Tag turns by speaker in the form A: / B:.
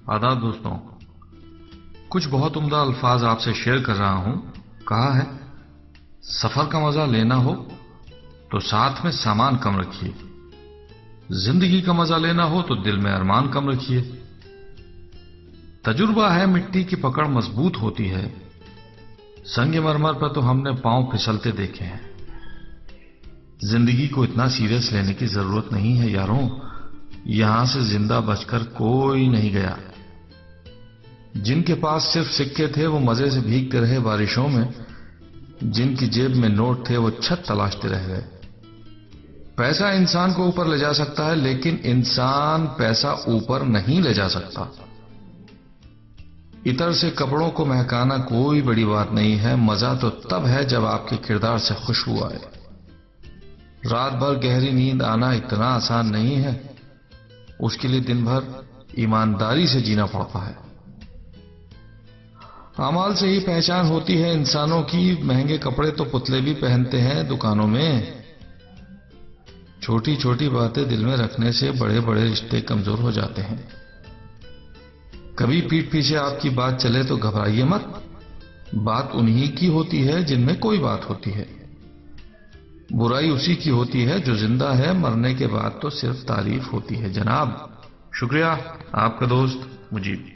A: आदाब दोस्तों, कुछ बहुत उम्दा अल्फाज आपसे शेयर कर रहा हूं। कहा है, सफर का मजा लेना हो तो साथ में सामान कम रखिए, जिंदगी का मजा लेना हो तो दिल में अरमान कम रखिए। तजुर्बा है मिट्टी की पकड़ मजबूत होती है, संग मरमर पर तो हमने पांव फिसलते देखे हैं। जिंदगी को इतना सीरियस लेने की जरूरत नहीं है यारों, यहां से जिंदा बचकर कोई नहीं गया। जिनके पास सिर्फ सिक्के थे वो मजे से भीगते रहे बारिशों में, जिनकी जेब में नोट थे वो छत तलाशते रह गए। पैसा इंसान को ऊपर ले जा सकता है, लेकिन इंसान पैसा ऊपर नहीं ले जा सकता। इतर से कपड़ों को महकाना कोई बड़ी बात नहीं है, मजा तो तब है जब आपके किरदार से खुशबू आए। रात भर गहरी नींद आना इतना आसान नहीं है, उसके लिए दिन भर ईमानदारी से जीना पड़ता है। अमाल से ही पहचान होती है इंसानों की, महंगे कपड़े तो पुतले भी पहनते हैं दुकानों में। छोटी छोटी बातें दिल में रखने से बड़े बड़े रिश्ते कमजोर हो जाते हैं। कभी पीठ पीछे आपकी बात चले तो घबराइए मत, बात उन्हीं की होती है जिनमें कोई बात होती है। बुराई उसी की होती है जो जिंदा है, मरने के बाद तो सिर्फ तारीफ होती है। जनाब, शुक्रिया। आपका दोस्त मुजीब।